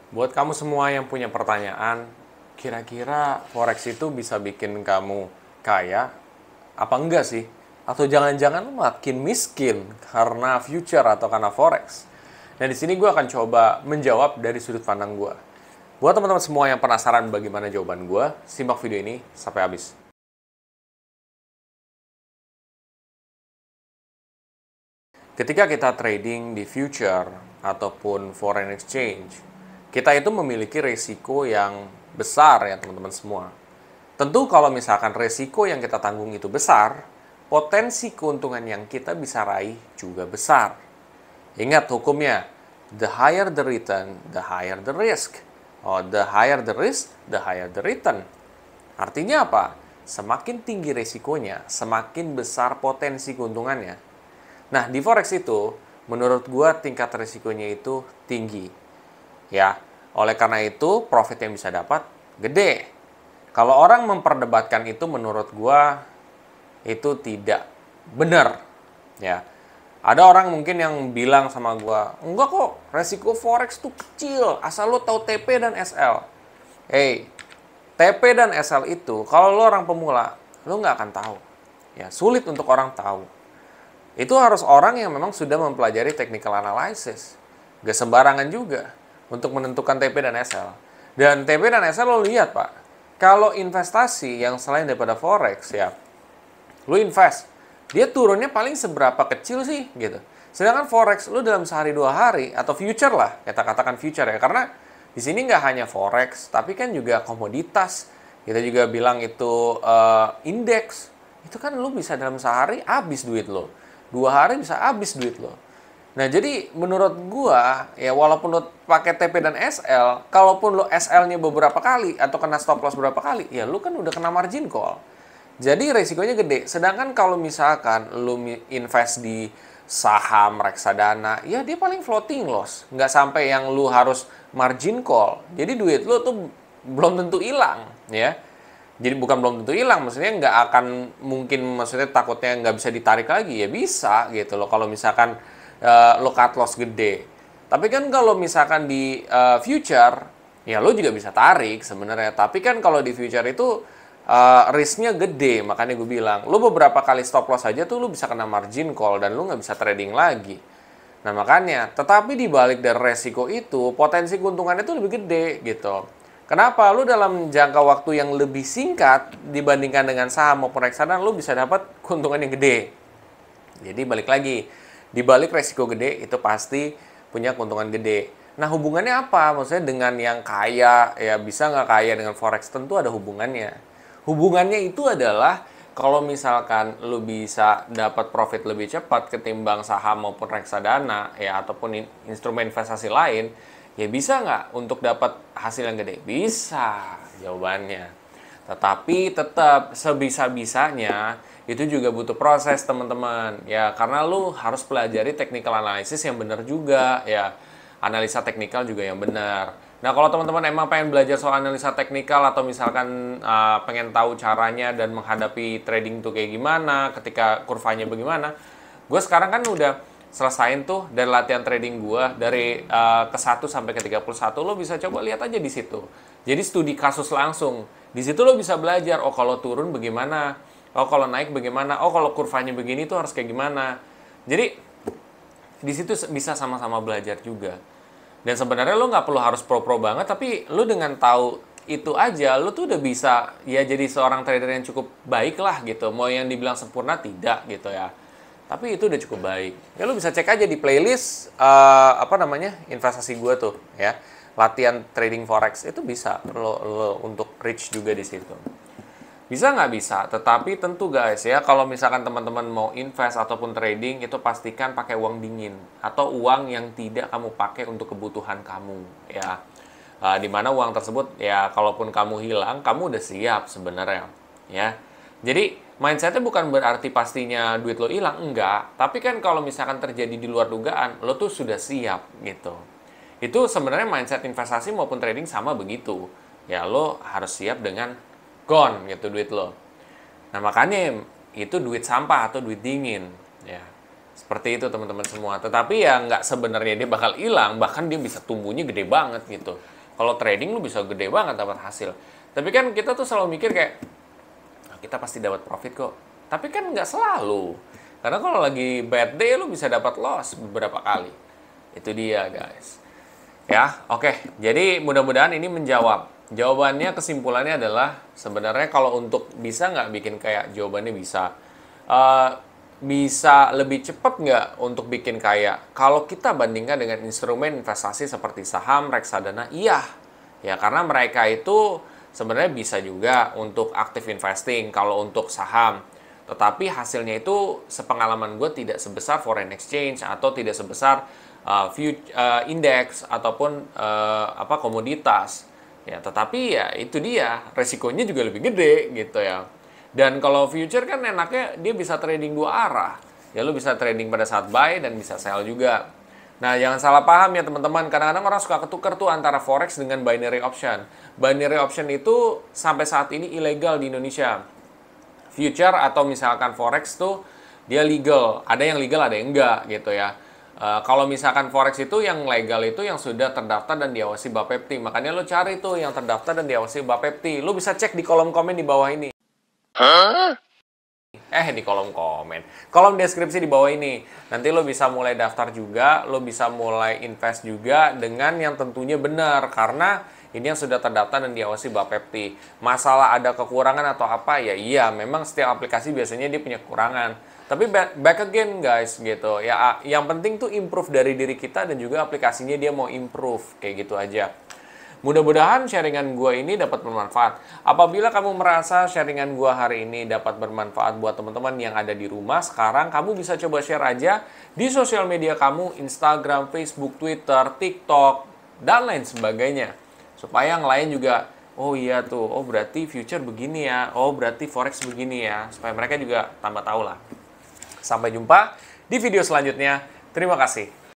Buat kamu semua yang punya pertanyaan, kira-kira forex itu bisa bikin kamu kaya apa enggak sih? Atau jangan-jangan lu makin miskin karena future atau karena forex? Nah, di sini gue akan coba menjawab dari sudut pandang gue. Buat teman-teman semua yang penasaran bagaimana jawaban gue, simak video ini sampai habis. Ketika kita trading di future ataupun foreign exchange, kita itu memiliki resiko yang besar ya teman-teman semua. Tentu kalau misalkan resiko yang kita tanggung itu besar, potensi keuntungan yang kita bisa raih juga besar. Ingat hukumnya, the higher the return, the higher the risk. Oh, the higher the risk, the higher the return. Artinya apa? Semakin tinggi resikonya, semakin besar potensi keuntungannya. Nah, di forex itu, menurut gua tingkat risikonya itu tinggi. Ya, oleh karena itu, profit yang bisa dapat gede. Kalau orang memperdebatkan itu, menurut gua itu tidak benar. Ya, ada orang mungkin yang bilang sama gua, enggak kok, resiko forex tuh kecil, asal lo tahu TP dan SL. Hey, TP dan SL itu, kalau lo orang pemula, lo nggak akan tahu. Ya, sulit untuk orang tahu. Itu harus orang yang memang sudah mempelajari technical analysis. Gak sembarangan juga untuk menentukan TP dan SL. Dan TP dan SL lo lihat, Pak. Kalau investasi yang selain daripada forex ya, lo invest, dia turunnya paling seberapa kecil sih gitu. Sedangkan forex lo dalam sehari 2 hari atau future lah, kita katakan future ya, karena di sini nggak hanya forex, tapi kan juga komoditas. Kita juga bilang itu indeks. Itu kan lo bisa dalam sehari habis duit lo. 2 hari bisa habis duit lo. Nah, jadi menurut gua, ya walaupun lo pakai TP dan SL, kalaupun lo SL-nya beberapa kali atau kena stop loss beberapa kali, ya lo kan udah kena margin call. Jadi resikonya gede. Sedangkan kalau misalkan lo invest di saham reksadana, ya dia paling floating loss. Nggak sampai yang lo harus margin call. Jadi duit lo tuh belum tentu hilang, ya. Jadi bukan belum tentu hilang, maksudnya nggak akan mungkin, maksudnya takutnya nggak bisa ditarik lagi, ya bisa gitu loh kalau misalkan lo cut loss gede. Tapi kan kalau misalkan di future, ya lo juga bisa tarik sebenarnya. Tapi kan kalau di future itu risknya gede, makanya gue bilang, lo beberapa kali stop loss aja tuh lo bisa kena margin call dan lo nggak bisa trading lagi. Nah makanya, tetapi dibalik dari resiko itu, potensi keuntungannya itu lebih gede gitu. Kenapa? Lu dalam jangka waktu yang lebih singkat dibandingkan dengan saham maupun reksadana, lu bisa dapat keuntungan yang gede. Jadi balik lagi, di balik resiko gede itu pasti punya keuntungan gede. Nah hubungannya apa? Maksudnya dengan yang kaya, ya bisa nggak kaya dengan forex? Tentu ada hubungannya. Hubungannya itu adalah kalau misalkan lu bisa dapat profit lebih cepat ketimbang saham maupun reksadana, ya ataupun instrumen investasi lain, ya bisa nggak untuk dapat hasil yang gede? Bisa jawabannya. Tetapi tetap sebisa-bisanya itu juga butuh proses teman-teman. Ya karena lu harus pelajari technical analysis yang benar juga. Ya analisa teknikal juga yang benar. Nah kalau teman-teman emang pengen belajar soal analisa teknikal atau misalkan pengen tahu caranya dan menghadapi trading tuh kayak gimana, ketika kurvanya bagaimana, gue sekarang kan udah selesain tuh dari latihan trading gua dari ke 1 sampai ke 31, lo bisa coba lihat aja di situ. Jadi studi kasus langsung. Di situ lo bisa belajar, oh kalau turun bagaimana? Oh kalau naik bagaimana? Oh kalau kurvanya begini tuh harus kayak gimana? Jadi di situ bisa sama-sama belajar juga. Dan sebenarnya lo nggak perlu harus pro-pro banget, tapi lo dengan tahu itu aja, lo tuh udah bisa ya jadi seorang trader yang cukup baik lah gitu. Mau yang dibilang sempurna tidak gitu ya. Tapi itu udah cukup baik. Ya lu bisa cek aja di playlist apa namanya investasi gue tuh ya, latihan trading forex itu bisa lo untuk reach juga di situ. Bisa nggak bisa, tetapi tentu guys ya kalau misalkan teman-teman mau invest ataupun trading itu pastikan pakai uang dingin atau uang yang tidak kamu pakai untuk kebutuhan kamu ya. Di mana uang tersebut ya kalaupun kamu hilang kamu udah siap sebenarnya ya. Jadi mindsetnya bukan berarti pastinya duit lo hilang, enggak. Tapi kan kalau misalkan terjadi di luar dugaan, lo tuh sudah siap gitu. Itu sebenarnya mindset investasi maupun trading sama begitu. Ya lo harus siap dengan gone gitu duit lo. Nah makanya itu duit sampah atau duit dingin. Ya seperti itu teman-teman semua. Tetapi ya nggak sebenarnya dia bakal hilang, bahkan dia bisa tumbuhnya gede banget gitu. Kalau trading lu bisa gede banget dapat hasil. Tapi kan kita tuh selalu mikir kayak, kita pasti dapat profit kok. Tapi kan nggak selalu. Karena kalau lagi bad day, lu bisa dapat loss beberapa kali. Itu dia, guys. Ya, oke. Jadi mudah-mudahan ini menjawab. Jawabannya, kesimpulannya adalah, sebenarnya kalau untuk bisa nggak bikin kaya, jawabannya bisa. Bisa lebih cepat nggak untuk bikin kaya? Kalau kita bandingkan dengan instrumen investasi seperti saham, reksadana, iya. Ya, karena mereka itu sebenarnya bisa juga untuk active investing kalau untuk saham. Tetapi hasilnya itu sepengalaman gue tidak sebesar foreign exchange atau tidak sebesar index ataupun komoditas. Ya, tetapi ya itu dia, resikonya juga lebih gede gitu ya. Dan kalau future kan enaknya dia bisa trading dua arah. Ya lu bisa trading pada saat buy dan bisa sell juga. Nah, jangan salah paham ya teman-teman. Kadang-kadang orang suka ketukar tuh antara forex dengan binary option. Binary option itu sampai saat ini ilegal di Indonesia. Future atau misalkan forex tuh dia legal. Ada yang legal, ada yang enggak gitu ya. Kalau misalkan forex itu yang legal itu yang sudah terdaftar dan diawasi Bapepti. Makanya lo cari tuh yang terdaftar dan diawasi Bapepti. Lo bisa cek di kolom komen di bawah ini. Di kolom komen. Kolom deskripsi di bawah ini. Nanti lo bisa mulai daftar juga, lo bisa mulai invest juga dengan yang tentunya benar. Karena ini yang sudah terdaftar dan diawasi Bapepti. Masalah ada kekurangan atau apa ya? Iya, memang setiap aplikasi biasanya dia punya kekurangan. Tapi back again guys gitu. Ya, yang penting tuh improve dari diri kita dan juga aplikasinya dia mau improve. Kayak gitu aja. Mudah-mudahan sharingan gue ini dapat bermanfaat. Apabila kamu merasa sharingan gue hari ini dapat bermanfaat buat teman-teman yang ada di rumah, sekarang kamu bisa coba share aja di sosial media kamu, Instagram, Facebook, Twitter, TikTok, dan lain sebagainya. Supaya yang lain juga, oh iya tuh, oh berarti future begini ya, oh berarti forex begini ya. Supaya mereka juga tambah tahu lah. Sampai jumpa di video selanjutnya. Terima kasih.